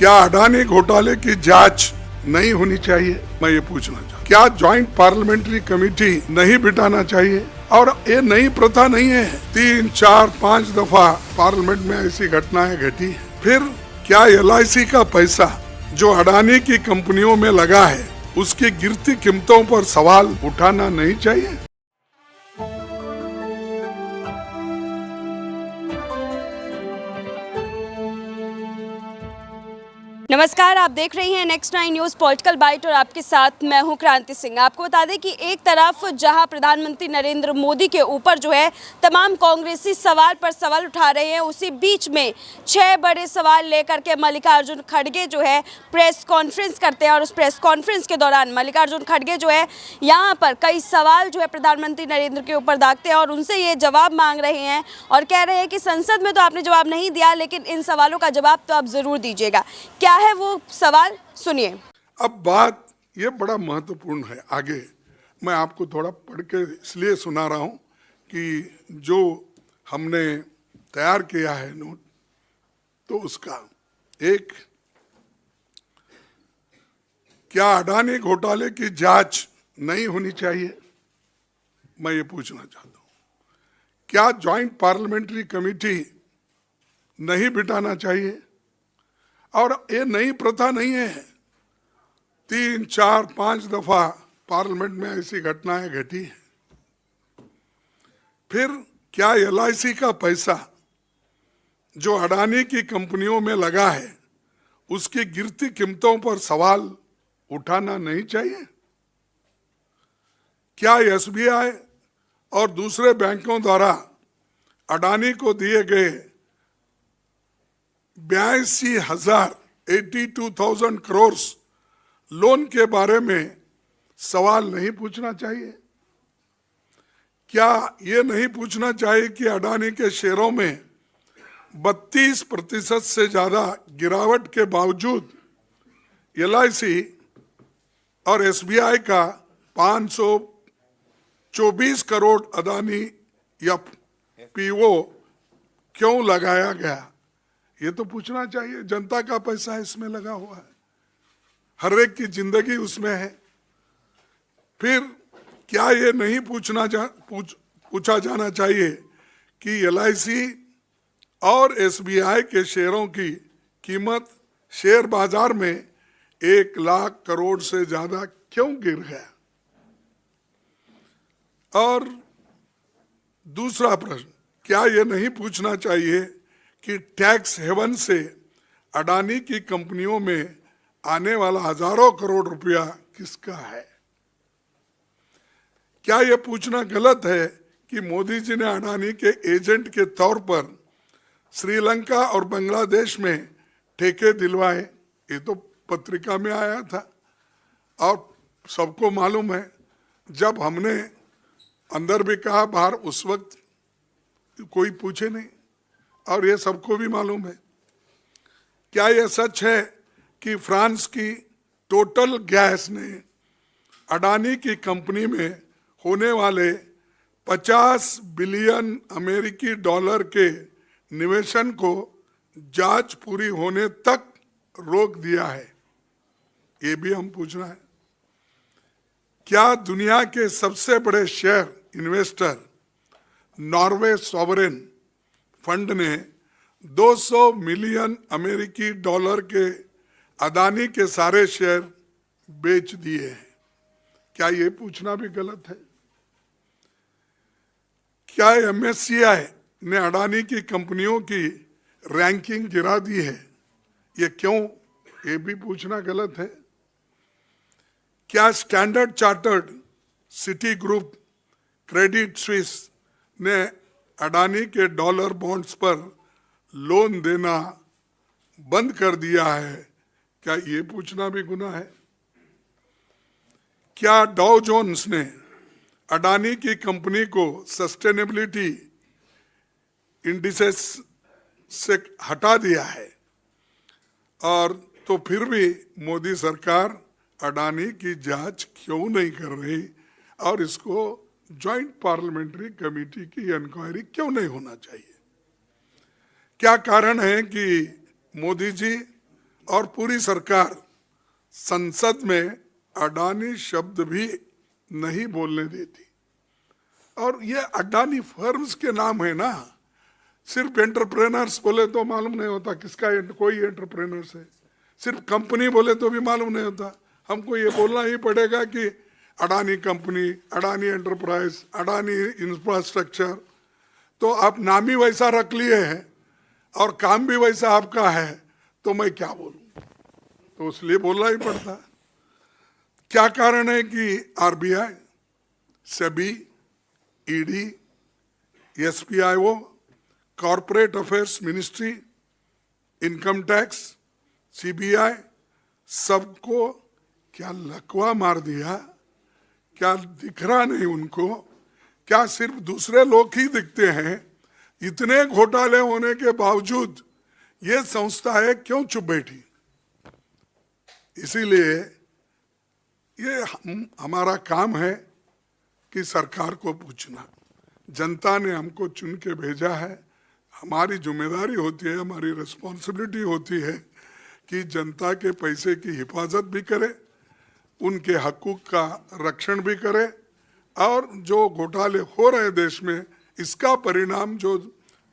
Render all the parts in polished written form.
क्या अडानी घोटाले की जांच नहीं होनी चाहिए? मैं ये पूछना चाहता, क्या ज्वाइंट पार्लियामेंट्री कमेटी नहीं बिठाना चाहिए? और ये नई प्रथा नहीं है, 3, 4, 5 दफा पार्लियामेंट में ऐसी घटनाएं घटी है। फिर क्या LIC का पैसा जो अडानी की कंपनियों में लगा है, उसकी गिरती कीमतों पर सवाल उठाना नहीं चाहिए? नमस्कार, आप देख रही हैं नेक्स्ट 9 न्यूज़ पॉलिटिकल बाइट और आपके साथ मैं हूं क्रांति सिंह। आपको बता दें कि एक तरफ जहां प्रधानमंत्री नरेंद्र मोदी के ऊपर जो है तमाम कांग्रेसी सवाल पर सवाल उठा रहे हैं, उसी बीच में 6 बड़े सवाल लेकर के मल्लिकार्जुन खड़गे जो है प्रेस कॉन्फ्रेंस करते हैं और उस प्रेस कॉन्फ्रेंस के दौरान मल्लिकार्जुन खड़गे जो है यहाँ पर कई सवाल जो है प्रधानमंत्री नरेंद्र के ऊपर दागते हैं और उनसे ये जवाब मांग रहे हैं और कह रहे हैं कि संसद में तो आपने जवाब नहीं दिया, लेकिन इन सवालों का जवाब तो आप जरूर दीजिएगा। क्या है वो सवाल, सुनिए। अब बात ये बड़ा महत्वपूर्ण है। आगे मैं आपको थोड़ा पढ़ के इसलिए सुना रहा हूं कि जो हमने तैयार किया है नोट, तो उसका एक, क्या अडानी घोटाले की जांच नहीं होनी चाहिए? मैं ये पूछना चाहता हूं। क्या ज्वाइंट पार्लियामेंट्री कमेटी नहीं बिठाना चाहिए? और ये नई प्रथा नहीं है, 3, 4, 5 दफा पार्लियामेंट में ऐसी घटनाएं घटी है। फिर क्या LIC का पैसा जो अडानी की कंपनियों में लगा है, उसकी गिरती कीमतों पर सवाल उठाना नहीं चाहिए? क्या SBI और दूसरे बैंकों द्वारा अडानी को दिए गए 82,000 करोड़ लोन के बारे में सवाल नहीं पूछना चाहिए? क्या ये नहीं पूछना चाहिए कि अडानी के शेयरों में 32% से ज्यादा गिरावट के बावजूद LIC और SBI का 524 करोड़ अडानी FPO क्यों लगाया गया? ये तो पूछना चाहिए। जनता का पैसा इसमें लगा हुआ है, हर एक की जिंदगी उसमें है। फिर क्या ये नहीं पूछा जाना चाहिए कि LIC और SBI के शेयरों की कीमत शेयर बाजार में 1 लाख करोड़ से ज्यादा क्यों गिर गया? और दूसरा प्रश्न, क्या ये नहीं पूछना चाहिए कि टैक्स हेवन से अडानी की कंपनियों में आने वाला हजारों करोड़ रुपया किसका है? क्या यह पूछना गलत है कि मोदी जी ने अडानी के एजेंट के तौर पर श्रीलंका और बांग्लादेश में ठेके दिलवाए? ये तो पत्रिका में आया था और सबको मालूम है। जब हमने अंदर भी कहा, बाहर उस वक्त कोई पूछे नहीं और ये सबको भी मालूम है। क्या यह सच है कि फ्रांस की टोटल गैस ने अडानी की कंपनी में होने वाले 50 बिलियन अमेरिकी डॉलर के निवेशन को जांच पूरी होने तक रोक दिया है? ये भी हम पूछना है। क्या दुनिया के सबसे बड़े share investor Norway sovereign fund ने 200 मिलियन अमेरिकी डॉलर के अडानी के सारे शेयर बेच दिए हैं? क्या ये पूछना भी गलत है? क्या MSCI ने अडानी की कंपनियों की रैंकिंग गिरा दी है? ये क्यों? ये भी पूछना गलत है। क्या standard chartered, city group, Credit Suisse ने अडानी के डॉलर बॉन्ड्स पर लोन देना बंद कर दिया है? क्या ये पूछना भी गुनाह है? क्या डाउ जोन्स ने अडानी की कंपनी को सस्टेनेबिलिटी इंडिसेस से हटा दिया है? और तो फिर भी मोदी सरकार अडानी की जांच क्यों नहीं कर रही और इसको ज्वाइंट पार्लियामेंट्री कमेटी की इंक्वायरी क्यों नहीं होना चाहिए? क्या कारण है कि मोदी जी और पूरी सरकार संसद में अडानी शब्द भी नहीं बोलने देती। और ये अडानी फर्म्स के नाम है ना, सिर्फ एंटरप्रेनर्स बोले तो मालूम नहीं होता किसका कोई एंटरप्रेनर्स है, सिर्फ कंपनी बोले तो भी मालूम नहीं होता। हमको ये बोलना ही पड़ेगा कि Adani company, Adani enterprise, Adani infrastructure. तो आप नाम ही वैसा रख लिए हैं और काम भी वैसा आपका है, तो मैं क्या बोलूं? तो इसलिए बोलना ही पड़ता। क्या कारण है कि RBI, SEBI, ED, SFIO, corporate affairs ministry, income tax, CBI, सबको क्या लकवा मार दिया? क्या दिख रहा नहीं उनको? क्या सिर्फ दूसरे लोग ही दिखते हैं? इतने घोटाले होने के बावजूद ये संस्था है क्यों चुप बैठी? इसीलिए ये हमारा काम है कि सरकार को पूछना। जनता ने हमको चुन के भेजा है, हमारी जिम्मेदारी होती है, हमारी रिस्पॉन्सिबिलिटी होती है कि जनता के पैसे की हिफाजत भी करे, उनके हकूक का रक्षण भी करे, और जो घोटाले हो रहे हैं देश में, इसका परिणाम जो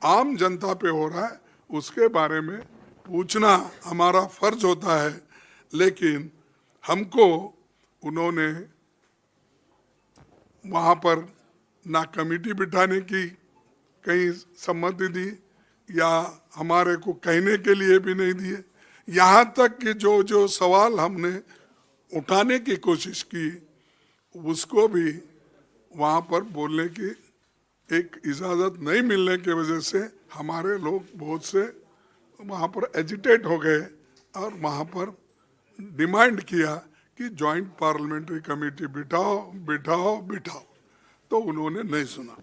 आम जनता पे हो रहा है उसके बारे में पूछना हमारा फर्ज होता है। लेकिन हमको उन्होंने वहाँ पर ना कमेटी बिठाने की कहीं सम्मति दी या हमारे को कहने के लिए भी नहीं दिए। यहाँ तक कि जो जो सवाल हमने उठाने की कोशिश की उसको भी वहाँ पर बोलने की एक इजाज़त नहीं मिलने की वजह से हमारे लोग बहुत से वहाँ पर एजिटेट हो गए और वहाँ पर डिमांड किया कि जॉइंट पार्लियामेंट्री कमेटी बिठाओ बिठाओ बिठाओ, तो उन्होंने नहीं सुना।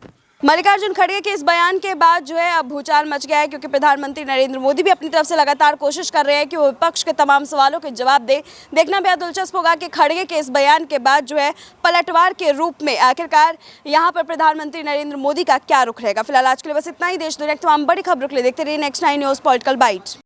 मल्लिकार्जुन खड़गे के इस बयान के बाद जो है अब भूचाल मच गया है, क्योंकि प्रधानमंत्री नरेंद्र मोदी भी अपनी तरफ से लगातार कोशिश कर रहे हैं कि वो विपक्ष के तमाम सवालों के जवाब दे। देखना बेहद दिलचस्प होगा कि खड़गे के इस बयान के बाद जो है पलटवार के रूप में आखिरकार यहाँ पर प्रधानमंत्री नरेंद्र मोदी का क्या रुख रहेगा। फिलहाल आज के लिए बस इतना ही। देश दुनिया की तमाम बड़ी खबरों के लिए देखते रहिए नेक्स्ट 9 न्यूज़ पॉलिटिकल बाइट।